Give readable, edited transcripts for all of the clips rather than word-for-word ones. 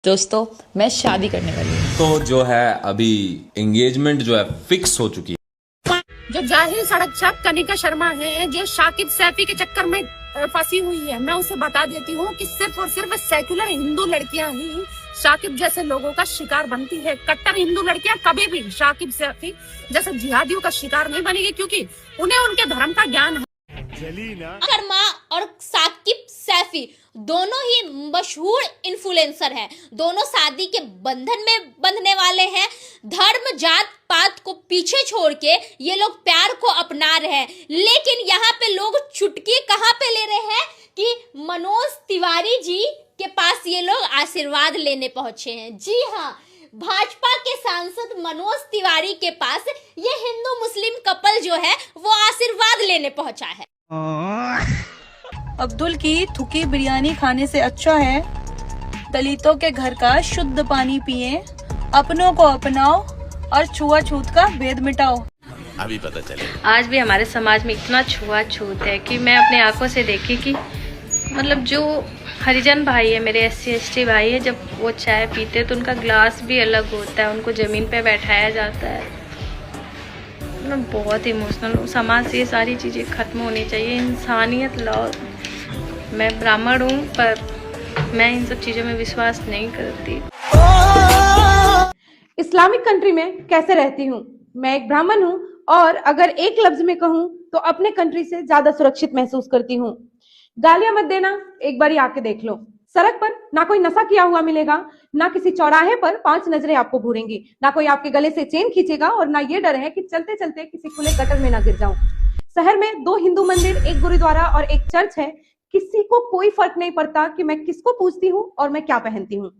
दोस्तों मैं शादी करने वाली हूँ। तो जो है अभी एंगेजमेंट जो है फिक्स हो चुकी है। जो जाहिल सड़क छाप कनिका शर्मा है, जो शाकिब सैफी के चक्कर में फंसी हुई है, मैं उसे बता देती हूँ कि सिर्फ और सिर्फ सेक्युलर हिंदू लड़कियां ही शाकिब जैसे लोगों का शिकार बनती है। कट्टर हिंदू लड़कियां कभी भी शाकिब सैफी जैसे जिहादियों का शिकार नहीं बनेगी, क्योंकि उन्हें उनके धर्म का ज्ञान है। शर्मा और साकिब सैफी दोनों ही मशहूर इन्फ्लुएंसर हैं। दोनों शादी के बंधन में बंधने वाले हैं। धर्म जात पात को पीछे छोड़ के ये लोग प्यार को अपना रहे हैं। लेकिन यहाँ पे लोग चुटकी कहाँ पे ले रहे हैं कि मनोज तिवारी जी के पास ये लोग आशीर्वाद लेने पहुंचे हैं। जी हाँ, भाजपा के सांसद मनोज तिवारी के पास ये हिंदू मुस्लिम कपल जो है वो आशीर्वाद लेने पहुंचा है। अब्दुल की थुकी बिरयानी खाने से अच्छा है दलितों के घर का शुद्ध पानी पिए, अपनों को अपनाओ और छुआछूत का भेद मिटाओ। अभी पता चले। आज भी हमारे समाज में इतना छुआछूत है कि मैं अपने आंखों से देखी कि मतलब जो हरिजन भाई है, मेरे SC ST भाई है, जब वो चाय पीते तो उनका ग्लास भी अलग होता है, उनको ज़मीन पे बैठाया जाता है। मतलब बहुत इमोशनल। समाज से ये सारी चीज़ें ख़त्म होनी चाहिए। इंसानियत लाओ। मैं ब्राह्मण हूँ पर मैं इन सब चीज़ों में विश्वास नहीं करती। इस्लामिक कंट्री में कैसे रहती हूँ? मैं एक ब्राह्मण हूँ और अगर एक लफ्ज में कहूँ तो अपने कंट्री से ज्यादा सुरक्षित महसूस करती हूँ। गालियां मत देना, एक बार आके देख लो। सड़क पर ना कोई नशा किया हुआ मिलेगा, ना किसी चौराहे पर 5 नजरें आपको घूरेंगी, ना कोई आपके गले से चेन खींचेगा और ना ये डर है कि चलते चलते किसी खुले गटर में ना गिर जाऊं। शहर में 2 हिंदू मंदिर, एक गुरुद्वारा और एक चर्च है। किसी को कोई फर्क नहीं पड़ता कि मैं किसको पूजती हूँ और मैं क्या पहनती हूँ।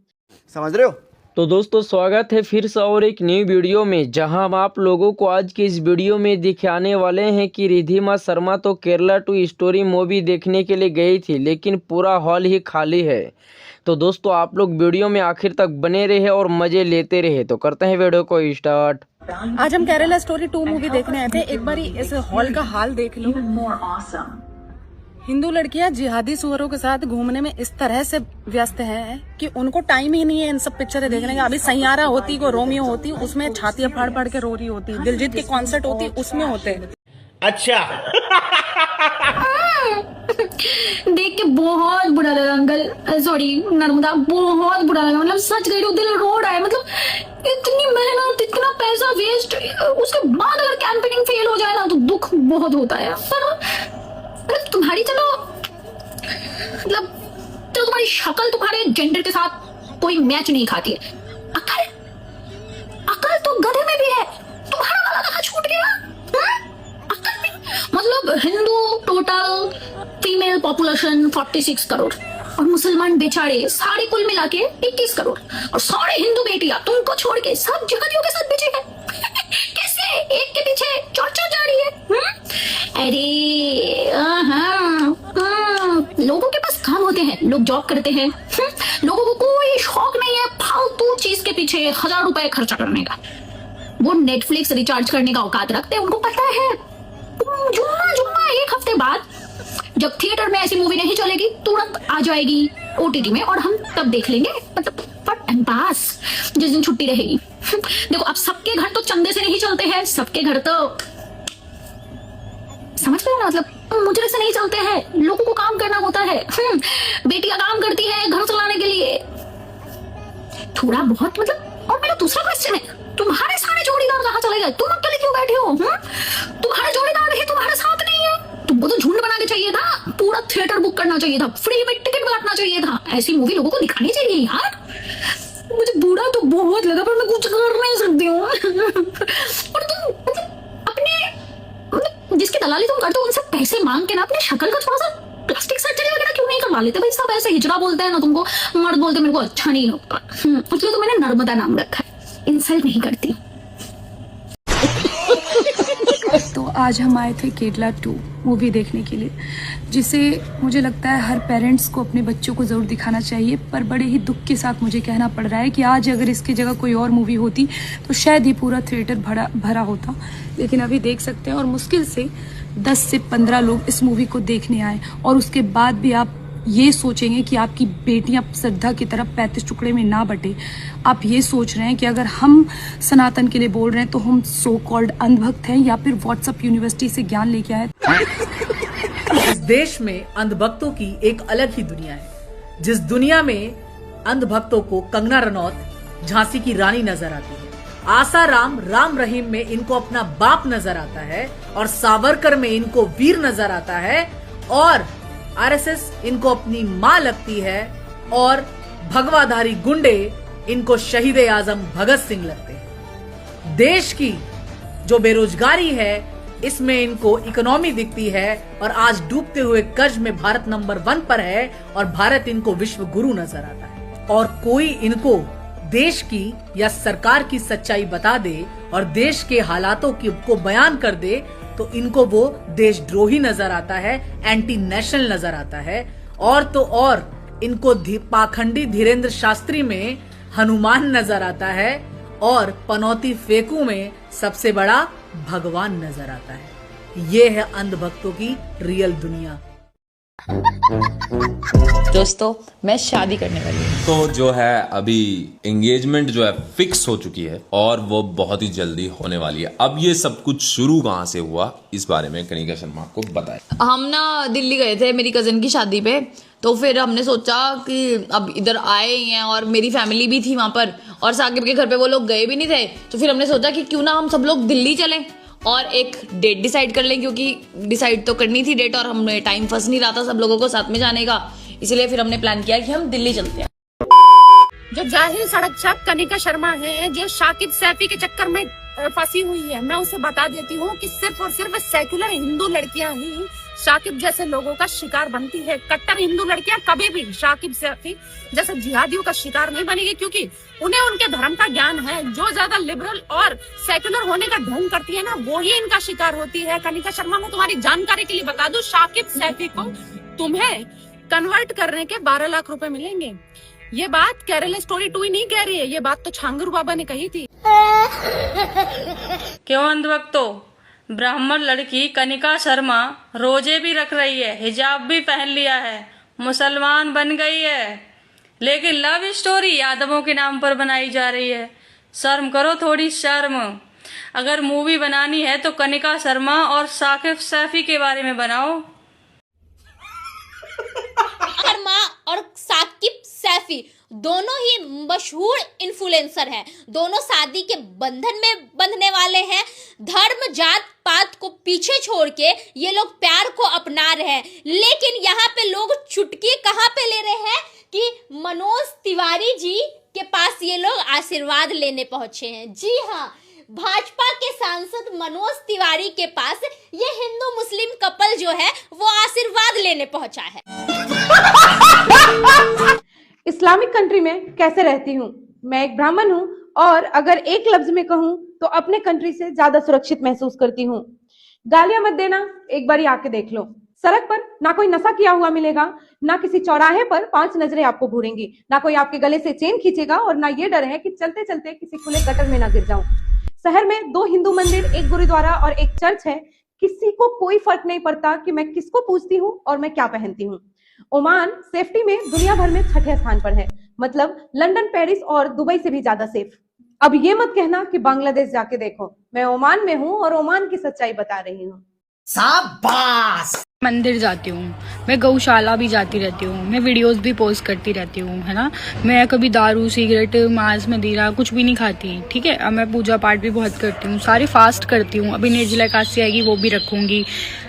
समझ रहे हो? तो दोस्तों स्वागत है फिर से और एक नई वीडियो में, जहां हम आप लोगों को आज के इस वीडियो में दिखाने वाले हैं कि रिद्धिमा शर्मा तो केरला टू स्टोरी मूवी देखने के लिए गई थी, लेकिन पूरा हॉल ही खाली है। तो दोस्तों आप लोग वीडियो में आखिर तक बने रहे और मजे लेते रहे। तो करते हैं वीडियो को स्टार्ट। आज हम केरला स्टोरी 2 मूवी देखने आए थे। एक बार इस हॉल का हाल देख लो। हिंदू लड़कियां जिहादी सुअरों के साथ घूमने में इस तरह से व्यस्त हैं कि उनको टाइम ही नहीं है इन सब पिक्चरें देखने का। अभी सैयारा होती, को रोमियो होती, उसमें छातियां फाड़ फाड़ के रो रही होती। दिलजीत की कॉन्सर्ट होती, उसमें होते। अच्छा। देख के बहुत बुरा लगा अंकल, सॉरी नर्मदा, बहुत बुरा लगा। मतलब सच कह रही हूँ, दिल रो रहा है। मतलब इतनी मेहनत, इतना पैसा वेस्ट, उसके बाद अगर कैंपेनिंग फेल हो जाए ना तो दुख बहुत होता है। पर तुम्हारी चलो मतलब तो तुम्हारी शक्ल तुम्हारे जेंडर के साथ कोई मैच नहीं खाती है। अकल तो गधे में भी है। तुम्हारा गला कहाँ छूट गया? अकल भी मतलब Hindu total female population 46 crore और मुसलमान बेचारे सारे कुल मिला के 21 करोड़ और सारे हिंदू बेटियां तुमको छोड़ के सब जगतियों के साथ बेचे हैं। कैसे एक के पीछे चर्चा जा रही है? अरे लोगों के पास काम होते हैं, लोग जॉब करते हैं। लोगों को कोई शौक नहीं है फालतू चीज के पीछे 1000 रुपए खर्चा करने का। वो नेटफ्लिक्स रिचार्ज करने का औकात रखते हैं, उनको पता है जुम्मा 1 हफ्ते बाद जब थिएटर में ऐसी मूवी नहीं चलेगी तुरंत आ जाएगी OTT में और हम तब देख लेंगे। मतलब पास जिस दिन छुट्टी रहेगी। देखो अब सबके घर तो चंदे से नहीं चलते हैं, सबके घर तो समझ रहे हो ना, मतलब मुझे से नहीं चलते हैं। लोगों को काम करना होता है। बेटियां काम करती है घर चलाने के लिए थोड़ा बहुत। मतलब और मेरा दूसरा क्वेश्चन है, तुम्हारे सारे जोड़ीदार कहाँ चले गए? तुम अकेले क्यों बैठे हो? तुम्हारे जोड़ीदार है, तुम्हारे साथ नहीं है। तुमको तो झुंड बना के चाहिए था, पूरा थिएटर बुक करना चाहिए था, फ्री में टिकट बांटना चाहिए था। ऐसी मूवी लोगों को दिखानी चाहिए यार। मुझे बुरा तो बहुत लगा पर मैं कुछ कर नहीं सकती हूँ। और तुम मतलब अपने जिसकी दलाली तुम करते हो उनसे पैसे मांग के ना अपने शक्ल का थोड़ा सा प्लास्टिक सर्जरी वगैरह क्यों नहीं करवा लेते? भाई सब ऐसे हिजड़ा बोलते हैं ना, तुमको मर्द बोलते मेरे को अच्छा नहीं लगता, इसलिए तो मैंने नर्मदा नाम रखा है। इंसल्ट नहीं करती। तो आज हम आए थे केरला 2 मूवी देखने के लिए, जिसे मुझे लगता है हर पेरेंट्स को अपने बच्चों को ज़रूर दिखाना चाहिए। पर बड़े ही दुख के साथ मुझे कहना पड़ रहा है कि आज अगर इसकी जगह कोई और मूवी होती तो शायद ही पूरा थिएटर भरा होता। लेकिन अभी देख सकते हैं और मुश्किल से 10 से 15 लोग इस मूवी को देखने आए और उसके बाद भी आप ये सोचेंगे कि आपकी बेटियां श्रद्धा की तरफ 35 टुकड़े में ना बटे। आप ये सोच रहे हैं कि अगर हम सनातन के लिए बोल रहे हैं तो हम सो कॉल्ड अंधभक्त हैं या फिर व्हाट्सएप यूनिवर्सिटी से ज्ञान लेके आए। इस देश में अंधभक्तों की एक अलग ही दुनिया है। जिस दुनिया में अंधभक्तों को कंगना रनौत झांसी की रानी नजर आती है, आसाराम राम रहीम में इनको अपना बाप नजर आता है, और सावरकर में इनको वीर नजर आता है, और आरएसएस इनको अपनी माँ लगती है, और भगवाधारी गुंडे इनको शहीद आजम भगत सिंह लगते हैं। देश की जो बेरोजगारी है इसमें इनको इकोनॉमी दिखती है, और आज डूबते हुए कर्ज में भारत नंबर 1 पर है, और भारत इनको विश्व गुरु नजर आता है। और कोई इनको देश की या सरकार की सच्चाई बता दे और देश के हालातों को बयान कर दे तो इनको वो देशद्रोही नजर आता है, एंटी नेशनल नजर आता है। और तो और इनको पाखंडी धीरेन्द्र शास्त्री में हनुमान नजर आता है, और पनौती फेंकू में सबसे बड़ा भगवान नजर आता है। ये है अंधभक्तों की रियल दुनिया। दोस्तों मैं शादी करने वाली हूँ। तो जो है अभी एंगेजमेंट जो है फिक्स हो चुकी है, और वो बहुत ही जल्दी होने वाली है। अब ये सब कुछ शुरू कहाँ से हुआ इस बारे में कनिका शर्मा को बताए। हम ना दिल्ली गए थे मेरी कजन की शादी पे, तो फिर हमने सोचा कि अब इधर आए ही हैं और मेरी फैमिली भी थी वहाँ पर, और साकिब के घर पे वो लोग गए भी नहीं थे, तो फिर हमने सोचा कि क्यों ना हम सब लोग दिल्ली चलें और एक डेट डिसाइड कर लें, क्योंकि डिसाइड तो करनी थी डेट, और हमें टाइम फंस नहीं रहा था सब लोगों को साथ में जाने का, इसलिए फिर हमने प्लान किया कि हम दिल्ली चलते हैं। जो जाहिर सड़क छाप कनिका शर्मा है, जो शाकिब सैफी के चक्कर में फंसी हुई है, मैं उसे बता देती हूँ कि सिर्फ और सिर्फ सेक्युलर हिंदू लड़कियां ही शाकिब जैसे लोगों का शिकार बनती है। कट्टर हिंदू लड़कियां कभी भी शाकिब सैफी जैसे जिहादियों का शिकार नहीं बनेगी, क्योंकि उन्हें उनके धर्म का ज्ञान है। जो ज्यादा लिबरल और सेक्युलर होने का ढंग करती है ना, वो ही इनका शिकार होती है। कनिका शर्मा, मैं तुम्हारी जानकारी के लिए बता दूं, शाकिब सैफी को तुम्हें कन्वर्ट करने के 12 लाख रुपए मिलेंगे। ये बात केरला स्टोरी 2 ही नहीं कह रही है, ये बात तो छांगरू बाबा ने कही थी। क्यों अंधभक्तों, ब्राह्मण लड़की कनिका शर्मा रोजे भी रख रही है, हिजाब भी पहन लिया है, मुसलमान बन गई है, लेकिन लव स्टोरी यादवों के नाम पर बनाई जा रही है। शर्म करो, थोड़ी शर्म। अगर मूवी बनानी है तो कनिका शर्मा और शाकिब सैफी के बारे में बनाओ। शर्मा और साकिब सैफी दोनों ही मशहूर इन्फ्लुएंसर हैं। दोनों शादी के बंधन में बंधने वाले हैं। धर्म जात पात को पीछे छोड़ के ये लोग प्यार को अपना रहे हैं। लेकिन यहाँ पे लोग चुटकी कहाँ पे ले रहे हैं कि मनोज तिवारी जी के पास ये लोग आशीर्वाद लेने पहुंचे हैं। जी हाँ, भाजपा के सांसद मनोज तिवारी के पास ये हिंदू मुस्लिम कपल जो है वो आशीर्वाद लेने पहुंचा है। इस्लामिक कंट्री में कैसे रहती हूँ? मैं एक ब्राह्मण हूँ, और अगर एक लफ्ज में कहूँ तो अपने कंट्री से ज्यादा सुरक्षित महसूस करती हूँ। गालियां मत देना, एक बार आके देख लो। सड़क पर ना कोई नशा किया हुआ मिलेगा, ना किसी चौराहे पर 5 नजरें आपको घूरेंगी, ना कोई आपके गले से चेन खींचेगा, और ना ये डर है कि चलते चलते किसी खुले गटर में ना गिर जाऊं। शहर में 2 हिंदू मंदिर, एक गुरुद्वारा और एक चर्च है। किसी को कोई फर्क नहीं पड़ता कि मैं किसको पूजती हूँ और मैं क्या पहनती हूँ। ओमान सेफ्टी में दुनिया भर में 6ठे स्थान पर है, मतलब लंदन, पेरिस और दुबई से भी ज्यादा सेफ। अब ये मत कहना कि बांग्लादेश जाके देखो, मैं ओमान में हूँ और ओमान की सच्चाई बता रही हूँ। शाबाश। मंदिर जाती हूँ, मैं गौशाला भी जाती रहती हूँ, मैं वीडियोस भी पोस्ट करती रहती हूँ, है ना। मैं कभी दारू, सिगरेट, मांस, मदिरा कुछ भी नहीं खाती, ठीक है। अब मैं पूजा पाठ भी बहुत करती हूँ, सारे फास्ट करती हूँ। अभी निर्जला एकादशी आएगी वो भी रखूंगी,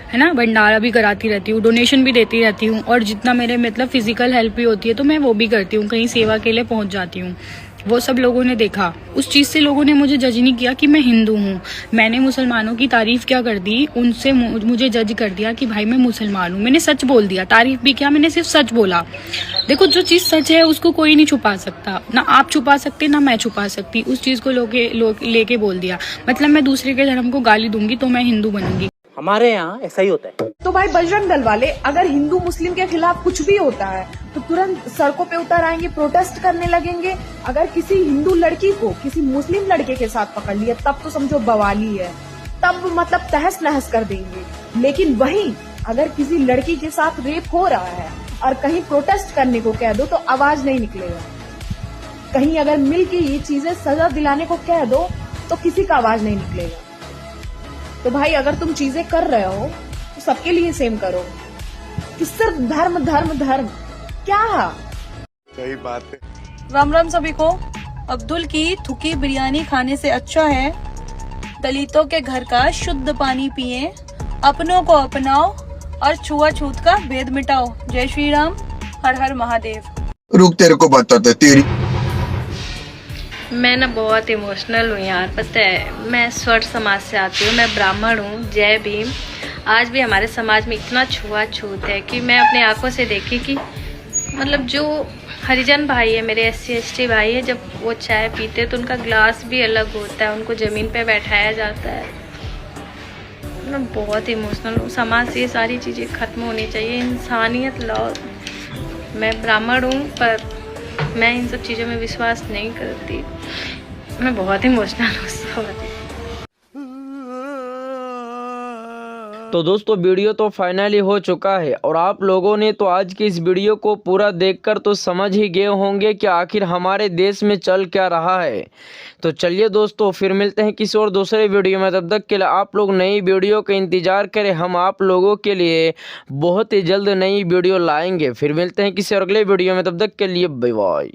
है ना। भंडारा भी कराती रहती हूँ, डोनेशन भी देती रहती हूँ, और जितना मेरे मतलब फिजिकल हेल्प भी होती है तो मैं वो भी करती हूँ। कहीं सेवा के लिए पहुँच जाती हूँ। वो सब लोगों ने देखा, उस चीज़ से लोगों ने मुझे जज नहीं किया कि मैं हिंदू हूँ। मैंने मुसलमानों की तारीफ क्या कर दी, उनसे मुझे जज कर दिया कि भाई मैं मुसलमान हूँ। मैंने सच बोल दिया, तारीफ भी क्या, मैंने सिर्फ सच बोला। देखो, जो चीज़ सच है उसको कोई नहीं छुपा सकता, ना आप छुपा सकते ना मैं छुपा सकती। उस चीज़ को लेके बोल दिया, मतलब मैं दूसरे के धर्म को गाली दूंगी तो मैं हिंदू बनूंगी। हमारे यहाँ ऐसा ही होता है। तो भाई बजरंग दल वाले, अगर हिंदू मुस्लिम के खिलाफ कुछ भी होता है तो तुरंत सड़कों पे उतर आएंगे, प्रोटेस्ट करने लगेंगे। अगर किसी हिंदू लड़की को किसी मुस्लिम लड़के के साथ पकड़ लिया तब तो समझो बवाली है, तब मतलब तहस नहस कर देंगे। लेकिन वहीं अगर किसी लड़की के साथ रेप हो रहा है और कहीं प्रोटेस्ट करने को कह दो तो आवाज नहीं निकलेगा। कहीं अगर मिल के ये चीजें सजा दिलाने को कह दो तो किसी का आवाज नहीं निकलेगा। तो भाई अगर तुम चीजें कर रहे हो तो सबके लिए सेम करो, कि सिर्फ धर्म धर्म धर्म क्या। सही बात है। राम राम सभी को। अब्दुल की थुकी बिरयानी खाने से अच्छा है दलितों के घर का शुद्ध पानी पिए, अपनों को अपनाओ और छुआछूत का भेद मिटाओ। जय श्री राम, हर हर महादेव। रुक तेरे को बताते तेरी। मैं ना बहुत इमोशनल हूँ यार, पता है मैं स्वर्ण समाज से आती हूँ, मैं ब्राह्मण हूँ। जय भीम। आज भी हमारे समाज में इतना छुआछूत है कि मैं अपने आंखों से देखी कि मतलब जो हरिजन भाई है, मेरे SC/ST भाई है, जब वो चाय पीते तो उनका ग्लास भी अलग होता है, उनको ज़मीन पे बैठाया जाता है। मैं बहुत इमोशनल हूँ। समाज से ये सारी चीज़ें ख़त्म होनी चाहिए, इंसानियत लाओ। मैं ब्राह्मण हूँ पर मैं इन सब चीज़ों में विश्वास नहीं करती। मैं बहुत इमोशनल हूँ उस वक्त। तो दोस्तों वीडियो तो फाइनली हो चुका है और आप लोगों ने तो आज की इस वीडियो को पूरा देखकर तो समझ ही गए होंगे कि आखिर हमारे देश में चल क्या रहा है। तो चलिए दोस्तों फिर मिलते हैं किसी और दूसरे वीडियो में। तब तक के लिए आप लोग नई वीडियो का इंतजार करें, हम आप लोगों के लिए बहुत ही जल्द नई वीडियो लाएंगे। फिर मिलते हैं किसी और अगले वीडियो में, तब तक के लिए बाय बाय।